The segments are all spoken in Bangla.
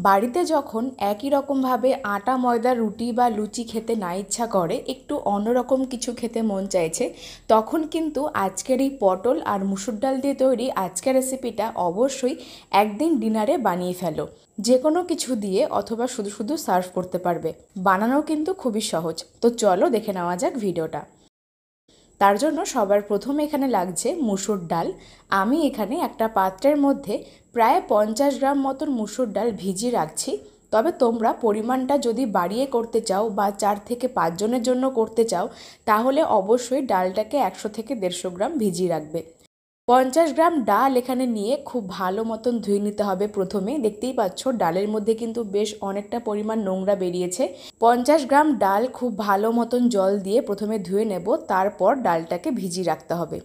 বাড়িতে যখন একই রকমভাবে আটা ময়দার রুটি বা লুচি খেতে না ইচ্ছা করে, একটু অন্যরকম কিছু খেতে মন চাইছে, তখন কিন্তু আজকের এই পটল আর মুসুর ডাল দিয়ে তৈরি আজকের রেসিপিটা অবশ্যই একদিন ডিনারে বানিয়ে ফেলো। যে কোনো কিছু দিয়ে অথবা শুধু শুধু সার্ভ করতে পারবে। বানানো কিন্তু খুবই সহজ। তো চলো দেখে নেওয়া যাক ভিডিওটা। তার জন্য সবার প্রথমে এখানে লাগছে মুসুর ডাল। আমি এখানে একটা পাত্রের মধ্যে প্রায় 50 গ্রাম মতন মুসুর ডাল ভিজিয়ে রাখছি। তবে তোমরা পরিমাণটা যদি বাড়িয়ে করতে চাও বা 4 থেকে 5 জনের জন্য করতে চাও, তাহলে অবশ্যই ডালটাকে 100 থেকে 150 গ্রাম ভিজিয়ে রাখবে। 50 গ্রাম ডাল এখানে নিয়ে খুব ভালো মতন ধুয়ে নিতে হবে। প্রথমে দেখতেই পাচ্ছ ডালের মধ্যে কিন্তু বেশ অনেকটা পরিমাণ নোংরা বেরিয়েছে। 50 গ্রাম ডাল খুব ভালো মতন জল দিয়ে প্রথমে ধুয়ে নেব, তারপর ডালটাকে ভিজিয়ে রাখতে হবে।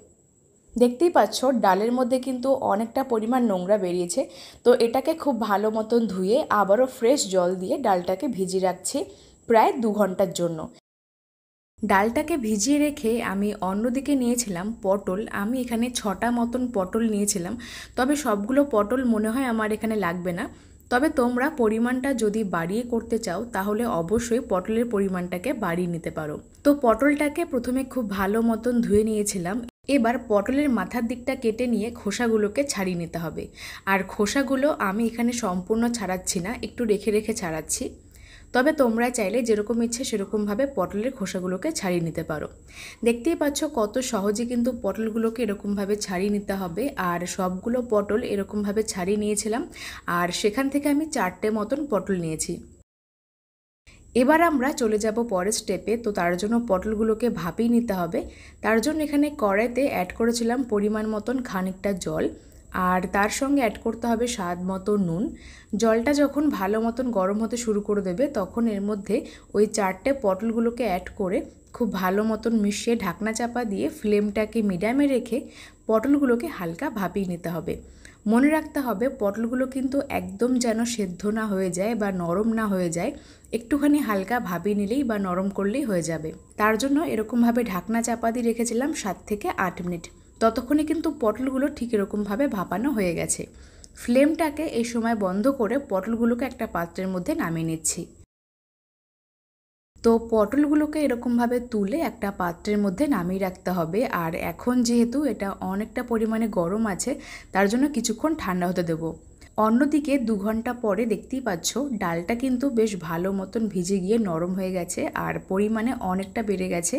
দেখতেই পাচ্ছ ডালের মধ্যে কিন্তু অনেকটা পরিমাণ নোংরা বেরিয়েছে। তো এটাকে খুব ভালো মতন ধুয়ে আবারও ফ্রেশ জল দিয়ে ডালটাকে ভিজিয়ে রাখছি প্রায় 2 ঘন্টার জন্য। ডালটাকে ভিজিয়ে রেখে আমি অন্যদিকে নিয়েছিলাম পটল। আমি এখানে 6টা মতন পটল নিয়েছিলাম। তবে সবগুলো পটল মনে হয় আমার এখানে লাগবে না। তবে তোমরা পরিমাণটা যদি বাড়িয়ে করতে চাও, তাহলে অবশ্যই পটলের পরিমাণটাকে বাড়িয়ে নিতে পারো। তো পটলটাকে প্রথমে খুব ভালো মতন ধুয়ে নিয়েছিলাম। এবার পটলের মাথার দিকটা কেটে নিয়ে খোসাগুলোকে ছাড়িয়ে নিতে হবে। আর খোসাগুলো আমি এখানে সম্পূর্ণ ছাড়াচ্ছি না, একটু রেখে রেখে ছাড়াচ্ছি। তবে তোমরা চাইলে যেরকম ইচ্ছে সেরকমভাবে পটলের খোসাগুলোকে ছাড়িয়ে নিতে পারো। দেখতেই পাচ্ছ কত সহজে কিন্তু পটলগুলোকে এরকমভাবে ছাড়িয়ে নিতে হবে। আর সবগুলো পটল এরকমভাবে ছাড়িয়ে নিয়েছিলাম। আর সেখান থেকে আমি 4টে মতন পটল নিয়েছি। এবার আমরা চলে যাব পরের স্টেপে। তো তার জন্য পটলগুলোকে ভাপিয়ে নিতে হবে। তার জন্য এখানে কড়াইতে অ্যাড করেছিলাম পরিমাণ মতন খানিকটা জল, আর তার সঙ্গে অ্যাড করতে হবে স্বাদ মতো নুন। জলটা যখন ভালো মতন গরম হতে শুরু করে দেবে, তখন এর মধ্যে ওই 4টে পটলগুলোকে অ্যাড করে খুব ভালো মতন মিশিয়ে ঢাকনা চাপা দিয়ে ফ্লেমটাকে মিডিয়ামে রেখে পটলগুলোকে হালকা ভাপিয়ে নিতে হবে। মনে রাখতে হবে পটলগুলো কিন্তু একদম যেন সেদ্ধ না হয়ে যায় বা নরম না হয়ে যায়, একটুখানি হালকা ভাপিয়ে নিলেই বা নরম করলেই হয়ে যাবে। তার জন্য এরকমভাবে ঢাকনা চাপা দিয়ে রেখেছিলাম 7 থেকে 8 মিনিট। ততক্ষণে কিন্তু পটলগুলো ঠিক এরকমভাবে ভাপানো হয়ে গেছে। ফ্লেমটাকে এই সময় বন্ধ করে পটলগুলোকে একটা পাত্রের মধ্যে নামিয়ে নিচ্ছি। তো পটলগুলোকে এরকমভাবে তুলে একটা পাত্রের মধ্যে নামিয়ে রাখতে হবে। আর এখন যেহেতু এটা অনেকটা পরিমাণে গরম আছে, তার জন্য কিছুক্ষণ ঠান্ডা হতে দেবো। অন্যদিকে 2 ঘন্টা পরে দেখতেই পাচ্ছ ডালটা কিন্তু বেশ ভালো মতন ভিজে গিয়ে নরম হয়ে গেছে আর পরিমাণে অনেকটা বেড়ে গেছে।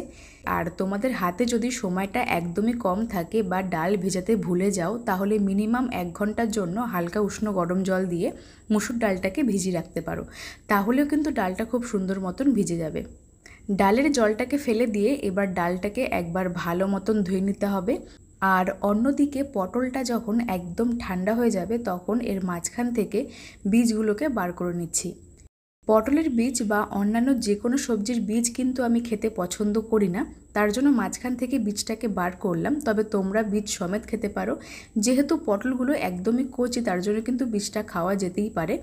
আর তোমাদের হাতে যদি সময়টা একদমই কম থাকে বা ডাল ভেজাতে ভুলে যাও, তাহলে মিনিমাম 1 ঘন্টার জন্য হালকা উষ্ণ গরম জল দিয়ে মুসুর ডালটাকে ভিজিয়ে রাখতে পারো। তাহলেও কিন্তু ডালটা খুব সুন্দর মতন ভিজে যাবে। ডালের জলটাকে ফেলে দিয়ে এবার ডালটাকে একবার ভালো মতন ধুয়ে নিতে হবে। আর অন্যদিকে পটলটা যখন একদম ঠান্ডা হয়ে যাবে, তখন এর মাঝখান থেকে বীজগুলোকে বার করে নিচ্ছি। পটলের বীজ বা অন্যান্য যে কোনো সবজির বীজ কিন্তু আমি খেতে পছন্দ করি না, তার জন্য মাঝখান থেকে বীজটাকে বার করলাম। তবে তোমরা বীজ সমেত খেতে পারো। যেহেতু পটলগুলো একদমই কচি, তার জন্য কিন্তু বীজটা খাওয়া যেতেই পারে।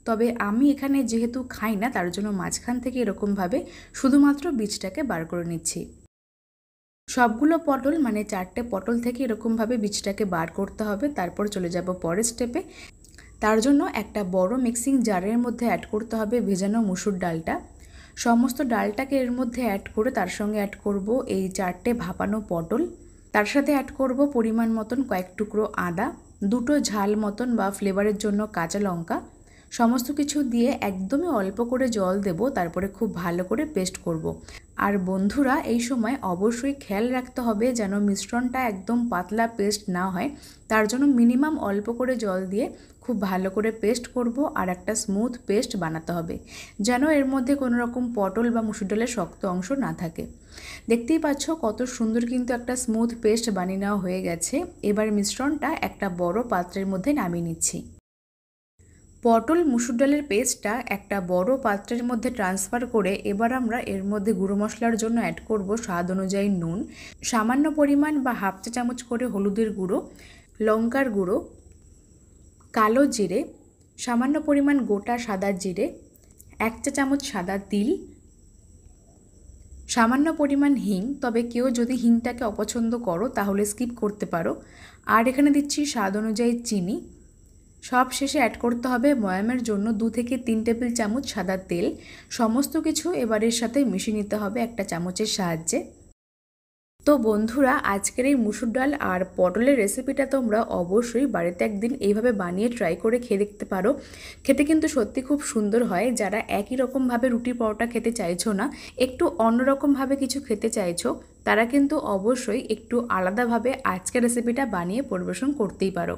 তবে আমি এখানে যেহেতু খাই না, তার জন্য মাঝখান থেকে এরকমভাবে শুধুমাত্র বীজটাকে বার করে নিচ্ছি। সবগুলো পটল মানে 4টে পটল থেকে এরকমভাবে বীজটাকে বার করতে হবে। তারপর চলে যাব পরের স্টেপে। তার জন্য একটা বড় মিক্সিং জারের মধ্যে অ্যাড করতে হবে ভেজানো মুসুর ডালটা। সমস্ত ডালটাকে এর মধ্যে অ্যাড করে তার সঙ্গে অ্যাড করব এই 4টে ভাপানো পটল। তার সাথে অ্যাড করব পরিমাণ মতন কয়েক টুকরো আদা, 2টো ঝাল মতন বা ফ্লেভারের জন্য কাঁচা লঙ্কা। সমস্ত কিছু দিয়ে একদমই অল্প করে জল দেব, তারপরে খুব ভালো করে পেস্ট করব। আর বন্ধুরা, এই সময় অবশ্যই খেয়াল রাখতে হবে যেন মিশ্রণটা একদম পাতলা পেস্ট না হয়। তার জন্য মিনিমাম অল্প করে জল দিয়ে খুব ভালো করে পেস্ট করব আর একটা স্মুথ পেস্ট বানাতে হবে, যেন এর মধ্যে কোনো রকম পটল বা মুসুর ডালের শক্ত অংশ না থাকে। দেখতেই পাচ্ছ কত সুন্দর কিন্তু একটা স্মুথ পেস্ট বানিয়ে নেওয়া হয়ে গেছে। এবার মিশ্রণটা একটা বড় পাত্রের মধ্যে নামিয়ে নিচ্ছি। পটল মুসুর ডালের পেস্টটা একটা বড় পাত্রের মধ্যে ট্রান্সফার করে এবার আমরা এর মধ্যে গুঁড়ো মশলার জন্য অ্যাড করব স্বাদ অনুযায়ী নুন, সামান্য পরিমাণ বা হাফ চা চামচ করে হলুদের গুঁড়ো, লঙ্কার গুঁড়ো, কালো জিরে, সামান্য পরিমাণ গোটা সাদা জিরে, 1 চা চামচ সাদা তিল, সামান্য পরিমাণ হিং। তবে কেউ যদি হিংটাকে অপছন্দ করো তাহলে স্কিপ করতে পারো। আর এখানে দিচ্ছি স্বাদ অনুযায়ী চিনি, সব শেষে অ্যাড করতে হবে ময়ামের জন্য 2 থেকে 3 টেবিল চামচ সাদা তেল। সমস্ত কিছু এবারের সাথে মিশিয়ে নিতে হবে একটা চামচের সাহায্যে। তো বন্ধুরা, আজকের এই মুসুর ডাল আর পটলের রেসিপিটা তোমরা অবশ্যই বাড়িতে একদিন এইভাবে বানিয়ে ট্রাই করে খেয়ে দেখতে পারো। খেতে কিন্তু সত্যি খুব সুন্দর হয়। যারা একই রকমভাবে রুটি পরোটা খেতে চাইছো না, একটু অন্যরকমভাবে কিছু খেতে চাইছো, তারা কিন্তু অবশ্যই একটু আলাদাভাবে আজকের রেসিপিটা বানিয়ে পরিবেশন করতেই পারো।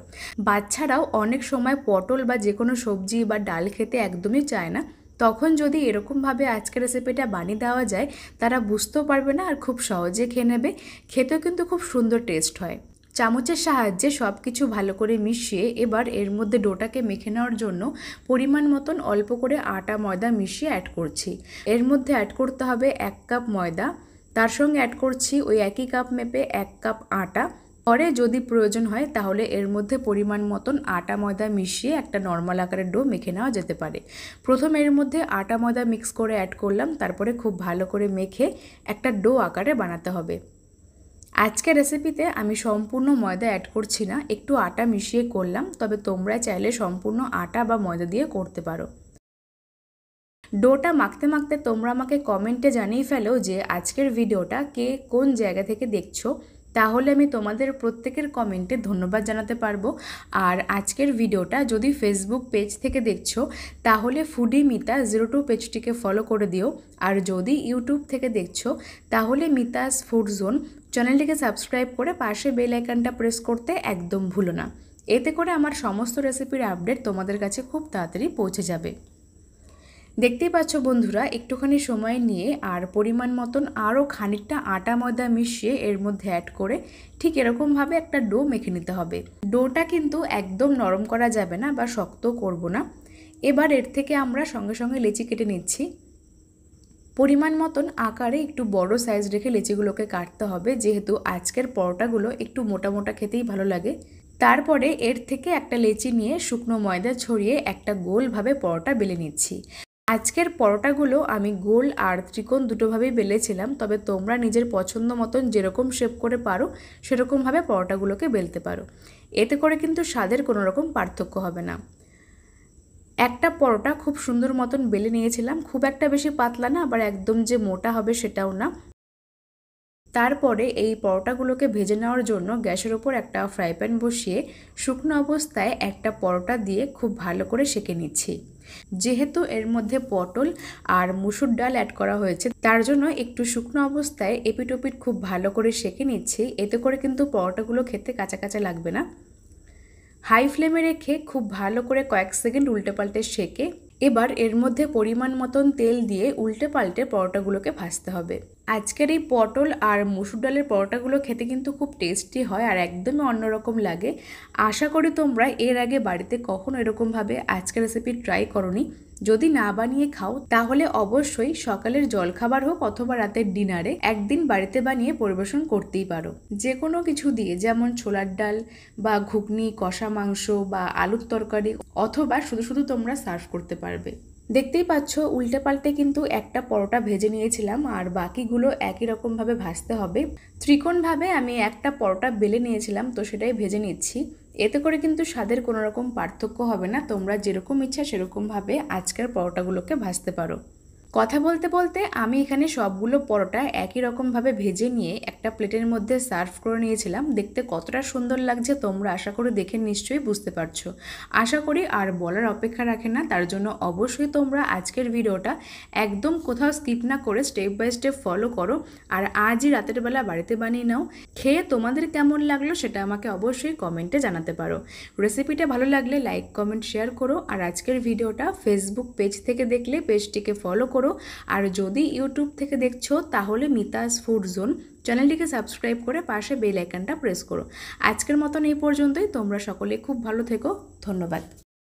বাচ্চারাও অনেক সময় পটল বা যে কোনো সবজি বা ডাল খেতে একদমই চায় না, তখন যদি এরকমভাবে আজকের রেসিপিটা বানিয়ে দেওয়া যায়, তারা বুঝতেও পারবে না আর খুব সহজে খেয়ে নেবে। খেতেও কিন্তু খুব সুন্দর টেস্ট হয়। চামচের সাহায্যে সব কিছু ভালো করে মিশিয়ে এবার এর মধ্যে ডোটাকে মেখে নেওয়ার জন্য পরিমাণ মতন অল্প করে আটা ময়দা মিশিয়ে অ্যাড করছি। এর মধ্যে অ্যাড করতে হবে 1 কাপ ময়দা, তার সঙ্গে অ্যাড করছি ওই একই কাপ মেপে 1 কাপ আটা। পরে যদি প্রয়োজন হয় তাহলে এর মধ্যে পরিমাণ মতন আটা ময়দা মিশিয়ে একটা নর্মাল আকারের ডো মেখে নেওয়া যেতে পারে। প্রথমে এর মধ্যে আটা ময়দা মিক্স করে অ্যাড করলাম, তারপরে খুব ভালো করে মেখে একটা ডো আকারে বানাতে হবে। আজকের রেসিপিতে আমি সম্পূর্ণ ময়দা অ্যাড করছি না, একটু আটা মিশিয়ে করলাম, তবে তোমরা চাইলে সম্পূর্ণ আটা বা ময়দা দিয়ে করতে পারো। ডোটা মাখতে মাখতে তোমরা আমাকে কমেন্টে জানিয়ে ফেলো যে আজকের ভিডিওটা কে কোন জায়গা থেকে দেখছো, তাহলে আমি তোমাদের প্রত্যেকের কমেন্টে ধন্যবাদ জানাতে পারবো। আর আজকের ভিডিওটা যদি ফেসবুক পেজ থেকে দেখছো তাহলে ফুডি মিতা 02 পেজটিকে ফলো করে দিও। আর যদি ইউটিউব থেকে দেখছো তাহলে মিতাস ফুড জোন চ্যানেলটিকে সাবস্ক্রাইব করে পাশে বেল আইকনটা প্রেস করতে একদম ভুলো না। এতে করে আমার সমস্ত রেসিপির আপডেট তোমাদের কাছে খুব তাড়াতাড়ি পৌঁছে যাবে। দেখতেই পাচ্ছ বন্ধুরা, একটুখানি সময় নিয়ে আর পরিমাণ মতন আরও খানিকটা আটা ময়দা মিশিয়ে এর মধ্যে অ্যাড করে ঠিক এরকমভাবে একটা ডো মেখে নিতে হবে। ডোটা কিন্তু একদম নরম করা যাবে না বা শক্ত করব না। এবার এর থেকে আমরা সঙ্গে সঙ্গে লেচি কেটে নিচ্ছি। পরিমাণ মতন আকারে একটু বড় সাইজ রেখে লেচিগুলোকে কাটতে হবে, যেহেতু আজকের পরোটাগুলো একটু মোটা মোটা খেতেই ভালো লাগে। তারপরে এর থেকে একটা লেচি নিয়ে শুকনো ময়দা ছড়িয়ে একটা গোলভাবে পরোটা বেলে নিচ্ছি। আজকের পরোটাগুলো আমি গোল আর ত্রিকোণ দুটোভাবেই বেলেছিলাম, তবে তোমরা নিজের পছন্দ মতন যেরকম শেপ করে পারো সেরকমভাবে পরোটাগুলোকে বেলতে পারো। এতে করে কিন্তু স্বাদের কোনো রকম পার্থক্য হবে না। একটা পরোটা খুব সুন্দর মতন বেলে নিয়েছিলাম, খুব একটা বেশি পাতলা না, আবার একদম যে মোটা হবে সেটাও না। তারপরে এই পরোটাগুলোকে ভেজে নেওয়ার জন্য গ্যাসের ওপর একটা ফ্রাই প্যান বসিয়ে শুকনো অবস্থায় একটা পরোটা দিয়ে খুব ভালো করে সেঁকে নিচ্ছি। যেহেতু এর মধ্যে পটল আর মুসুর ডাল অ্যাড করা হয়েছে, তার জন্য একটু শুকনো অবস্থায় এপিট ওপিট খুব ভালো করে সেঁকে নিচ্ছি। এতে করে কিন্তু পরোটাগুলো খেতে কাঁচা কাঁচা লাগবে না। হাই ফ্লেমে রেখে খুব ভালো করে কয়েক সেকেন্ড উল্টে পাল্টে সেঁকে এবার এর মধ্যে পরিমাণ মতন তেল দিয়ে উল্টে পাল্টে পরোটাগুলোকে ভাজতে হবে। আজকের এই পটল আর মুসুর ডালের পরোটাগুলো খেতে কিন্তু খুব টেস্টি হয় আর একদমই অন্যরকম লাগে। আশা করি তোমরা এর আগে বাড়িতে কখনো এরকমভাবে আজকের রেসিপি ট্রাই করোনি। যদি না বানিয়ে খাও তাহলে অবশ্যই সকালের জলখাবার হোক অথবা রাতের ডিনারে একদিন বাড়িতে বানিয়ে পরিবেশন করতেই পারো। যে কোনো কিছু দিয়ে, যেমন ছোলার ডাল বা ঘুগনি, কষা মাংস বা আলুর তরকারি, অথবা শুধু শুধু তোমরা সার্ভ করতে পারবে। দেখতেই পাচ্ছ উল্টে পাল্টে কিন্তু একটা পরোটা ভেজে নিয়েছিলাম আর বাকিগুলো একই রকমভাবে ভাজতে হবে। ত্রিকোণভাবে আমি একটা পরোটা বেলে নিয়েছিলাম, তো সেটাই ভেজে নিচ্ছি। এতে করে কিন্তু স্বাদের কোনো রকম পার্থক্য হবে না। তোমরা যেরকম ইচ্ছা সেরকমভাবে আজকের পরোটাগুলোকে ভাজতে পারো। কথা বলতে বলতে আমি এখানে সবগুলো পরোটা একই রকমভাবে ভেজে নিয়ে একটা প্লেটের মধ্যে সার্ভ করে নিয়েছিলাম। দেখতে কতটা সুন্দর লাগছে তোমরা আশা করি দেখে নিশ্চয়ই বুঝতে পারছো। আশা করি আর বলার অপেক্ষা রাখে না, তার জন্য অবশ্যই তোমরা আজকের ভিডিওটা একদম কোথাও স্কিপ না করে স্টেপ বাই স্টেপ ফলো করো আর আজই রাতের বেলা বাড়িতে বানিয়ে নাও। খেয়ে তোমাদের কেমন লাগলো সেটা আমাকে অবশ্যই কমেন্টে জানাতে পারো। রেসিপিটা ভালো লাগলে লাইক কমেন্ট শেয়ার করো। আর আজকের ভিডিওটা ফেসবুক পেজ থেকে দেখলে পেজটিকে ফলো করো। আর যদি ইউটিউব থেকে দেখছো তাহলে মিতাস ফুড জোন চ্যানেলটিকে সাবস্ক্রাইব করে পাশে বেল আইকনটা প্রেস করো। আজকের মতন এই পর্যন্তই। তোমরা সকলে খুব ভালো থেকো। ধন্যবাদ।